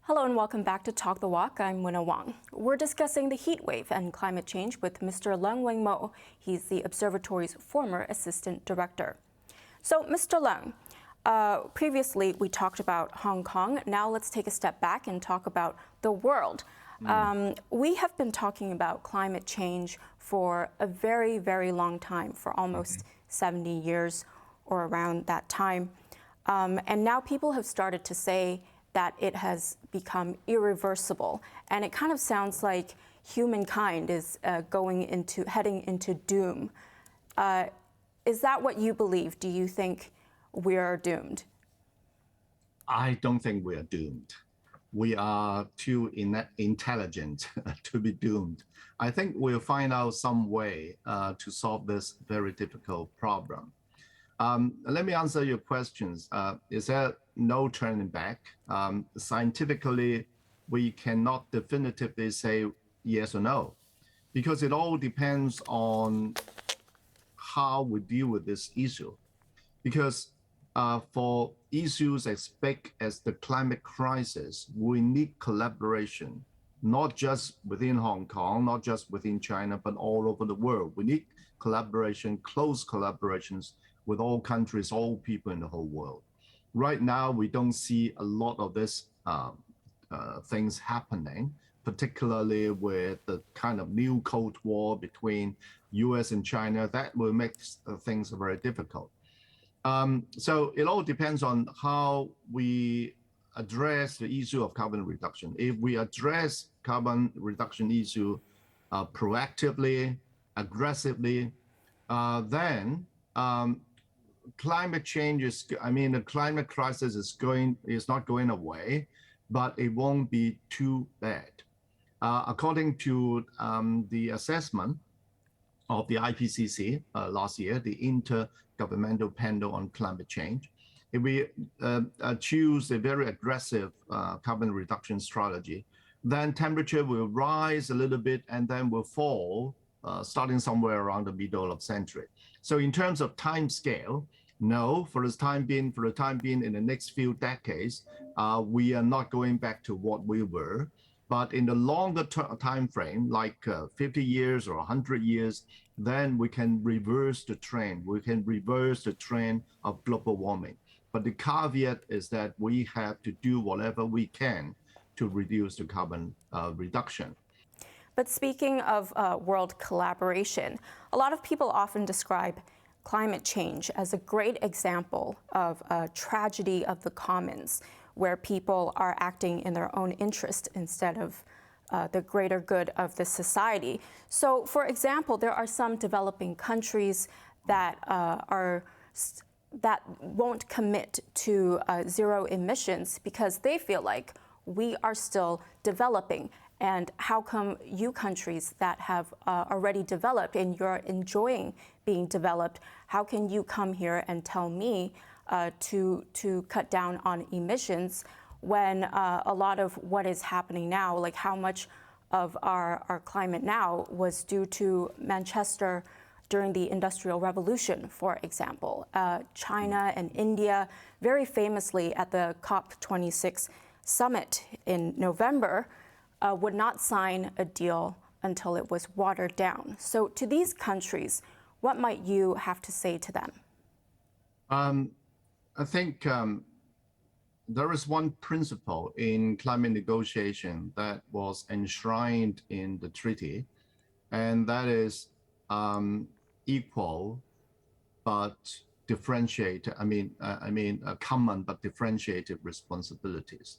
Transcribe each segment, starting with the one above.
Hello and welcome back to Talk the Walk. I'm Winna Wong. We're discussing the heat wave and climate change with Mr. Leung Wing-mo. He's the Observatory's former assistant director. So, Mr. Leung, previously we talked about Hong Kong. Now let's take a step back and talk about the world. We have been talking about climate change for a very, very long time, for almost 70 years or around that time. And now people have started to say that it has become irreversible. And it kind of sounds like humankind is heading into doom. Is that what you believe? Do you think we are doomed? I don't think we are doomed. We are too intelligent to be doomed. I think we'll find out some way to solve this very difficult problem. Let me answer your questions. Is there no turning back? Scientifically, we cannot definitively say yes or no, because it all depends on how we deal with this issue. Because for issues as big as the climate crisis, we need collaboration, not just within Hong Kong, not just within China, but all over the world. We need collaboration, close collaborations with all countries, all people in the whole world. Right now, we don't see a lot of this things happening, particularly with the kind of new Cold War between US and China. That will make things very difficult. So it all depends on how we address the issue of carbon reduction. If we address carbon reduction issue proactively, aggressively, then climate change the climate crisis is not going away, but it won't be too bad. According to the assessment of the IPCC last year, the Intergovernmental Panel on Climate Change, if we choose a very aggressive carbon reduction strategy, then temperature will rise a little bit and then will fall starting somewhere around the middle of century. So in terms of time scale, no, for the time being, in the next few decades, we are not going back to what we were. But in the longer time frame, like 50 years or 100 years, then we can reverse the trend. We can reverse the trend of global warming. But the caveat is that we have to do whatever we can to reduce the carbon reduction. But speaking of world collaboration, a lot of people often describe climate change as a great example of a tragedy of the commons, where people are acting in their own interest instead of the greater good of the society. So, for example, there are some developing countries that that won't commit to zero emissions because they feel like we are still developing. And how come you countries that have already developed and you're enjoying being developed, how can you come here and tell me to cut down on emissions when a lot of what is happening now, like how much of our climate now was due to Manchester during the Industrial Revolution, for example. China and India, very famously at the COP26 summit in November, would not sign a deal until it was watered down. So to these countries, what might you have to say to them? I think there is one principle in climate negotiation that was enshrined in the treaty, and that is equal but differentiated. Common but differentiated responsibilities.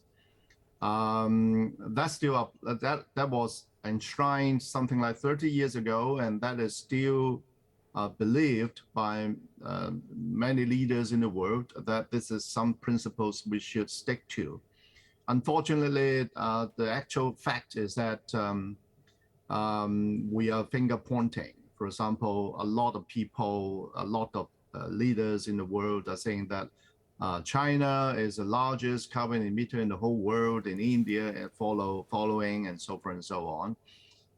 That's still up. That was enshrined something like 30 years ago, and that is still believed by many leaders in the world, that this is some principles we should stick to. Unfortunately, the actual fact is that we are finger pointing. For example, a lot of people, a lot of leaders in the world are saying that China is the largest carbon emitter in the whole world, in India and following, and so forth and so on.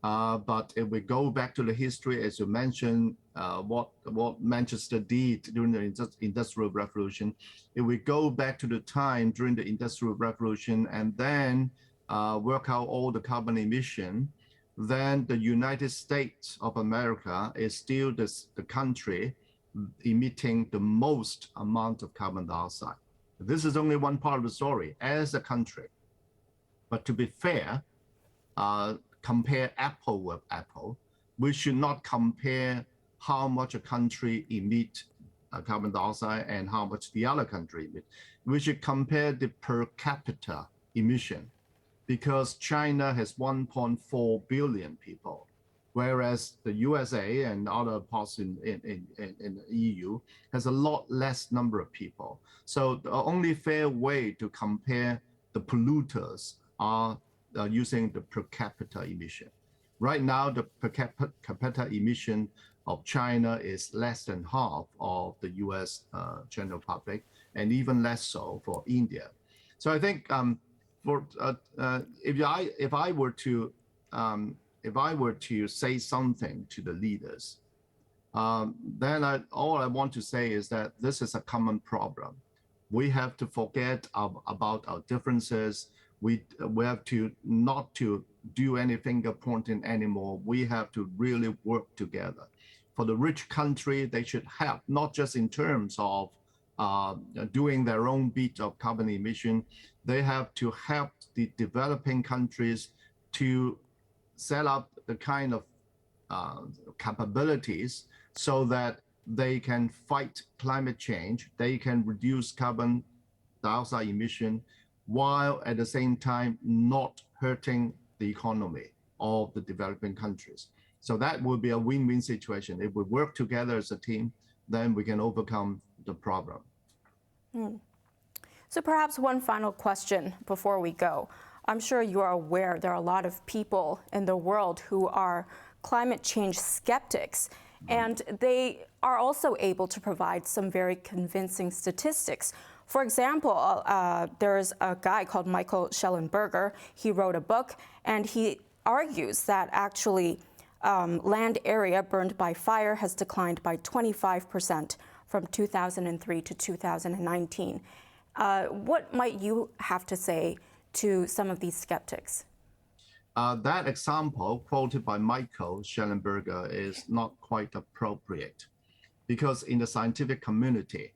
But if we go back to the history, as you mentioned, what Manchester did during the Industrial Revolution. If we go back to the time during the Industrial Revolution and then work out all the carbon emission, then the United States of America is still the country emitting the most amount of carbon dioxide. This is only one part of the story as a country. But to be fair, compare apple with apple. We should not compare how much a country emits carbon dioxide and how much the other country emits. We should compare the per capita emission, because China has 1.4 billion people, whereas the USA and other parts in the EU has a lot less number of people. So the only fair way to compare the polluters are using the per capita emission. Right now, the per capita emission of China is less than half of the US general public, and even less so for India. So I think if I were to say something to the leaders, then all I want to say is that this is a common problem. We have to forget about our differences. We have to not to do any finger pointing anymore. We have to really work together. For the rich country, they should help, not just in terms of doing their own bit of carbon emission. They have to help the developing countries to set up the kind of capabilities so that they can fight climate change, they can reduce carbon dioxide emission, while at the same time not hurting the economy of the developing countries. So that would be a win-win situation. If we work together as a team, then we can overcome the problem. So perhaps one final question before we go. I'm sure you are aware there are a lot of people in the world who are climate change skeptics, and they are also able to provide some very convincing statistics. For example, there's a guy called Michael Schellenberger. He wrote a book, and he argues that actually land area burned by fire has declined by 25% from 2003 to 2019. What might you have to say to some of these skeptics? That example quoted by Michael Schellenberger is not quite appropriate, because in the scientific community,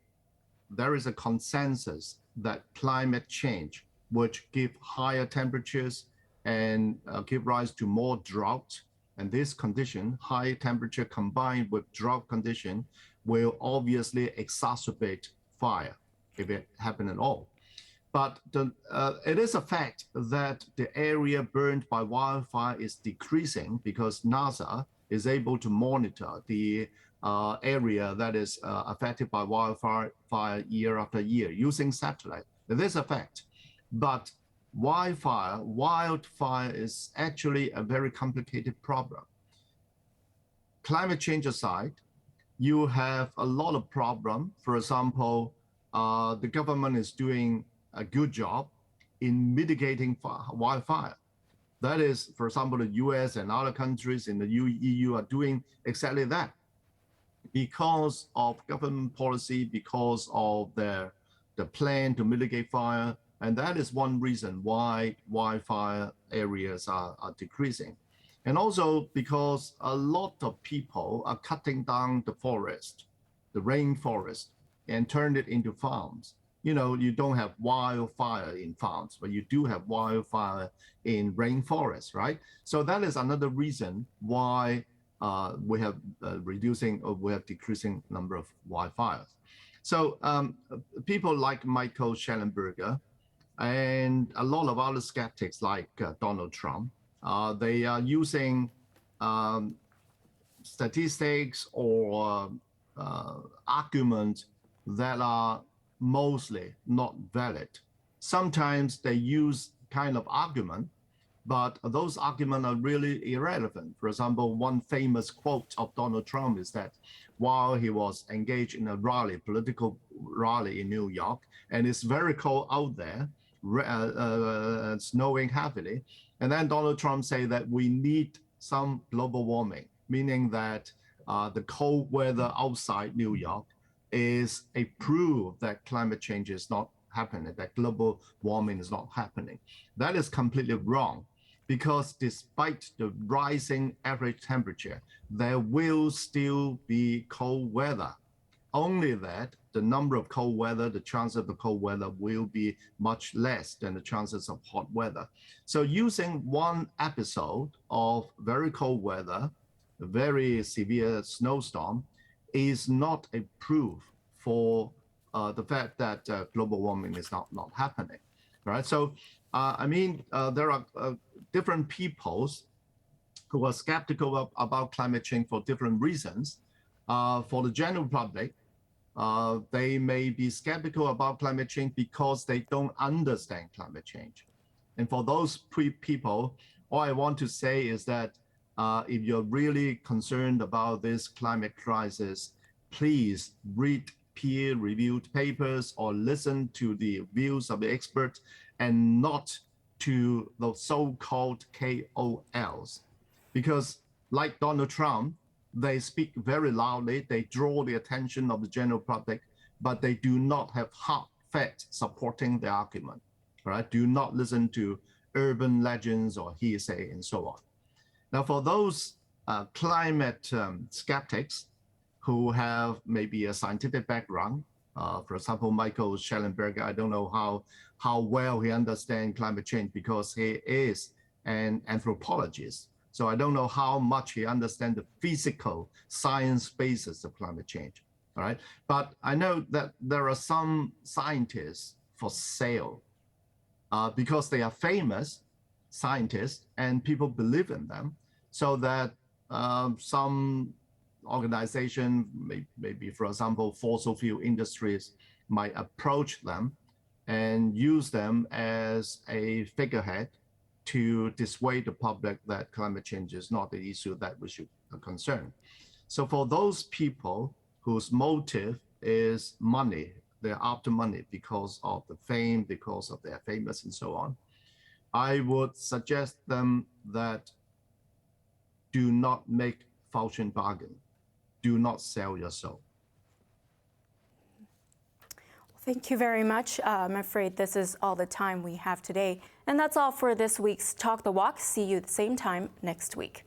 there is a consensus that climate change, which give higher temperatures and give rise to more drought, and this condition, high temperature combined with drought condition, will obviously exacerbate fire if it happen at all. But it is a fact that the area burned by wildfire is decreasing because NASA is able to monitor the area that is affected by wildfire year after year using satellite. It is a fact. But wildfire is actually a very complicated problem. Climate change aside, you have a lot of problem. For example, the government is doing a good job in mitigating wildfire. That is, for example, the US and other countries in the EU are doing exactly that because of government policy, because of the plan to mitigate fire. And that is one reason why wildfire areas are decreasing. And also because a lot of people are cutting down the forest, the rainforest, and turn it into farms. You know, you don't have wildfire in farms, but you do have wildfire in rainforests, right? So that is another reason why we have decreasing number of wildfires. So people like Michael Schellenberger and a lot of other skeptics like Donald Trump, they are using statistics or arguments that are mostly not valid. Sometimes they use kind of argument, but those arguments are really irrelevant. For example, one famous quote of Donald Trump is that while he was engaged in a political rally in New York, and it's very cold out there, snowing heavily, and then Donald Trump said that we need some global warming, meaning that the cold weather outside New York is a proof that climate change is not happening, that global warming is not happening. That is completely wrong, because despite the rising average temperature, there will still be cold weather. Only that the number of cold weather, the chance of the cold weather will be much less than the chances of hot weather. So using one episode of very cold weather, a very severe snowstorm, is not a proof for the fact that global warming is not happening, right? So, there are different peoples who are skeptical about climate change for different reasons. For the general public, they may be skeptical about climate change because they don't understand climate change. And for those people, all I want to say is that if you're really concerned about this climate crisis, please read peer-reviewed papers or listen to the views of the experts and not to the so-called KOLs. Because like Donald Trump, they speak very loudly, they draw the attention of the general public, but they do not have hard facts supporting the argument, right? Do not listen to urban legends or hearsay and so on. Now, for those climate skeptics who have maybe a scientific background, for example, Michael Schellenberger, I don't know how well he understands climate change because he is an anthropologist. So I don't know how much he understands the physical science basis of climate change, all right? But I know that there are some scientists for sale because they are famous scientists and people believe in them, so that some organization, maybe for example, fossil fuel industries might approach them and use them as a figurehead to dissuade the public that climate change is not the issue that we should concern. So for those people whose motive is money, they're after money because of the fame, because of their famous and so on, I would suggest them that do not make fortune bargain. Do not sell your soul. Thank you very much. I'm afraid this is all the time we have today. And that's all for this week's Talk the Walk. See you at the same time next week.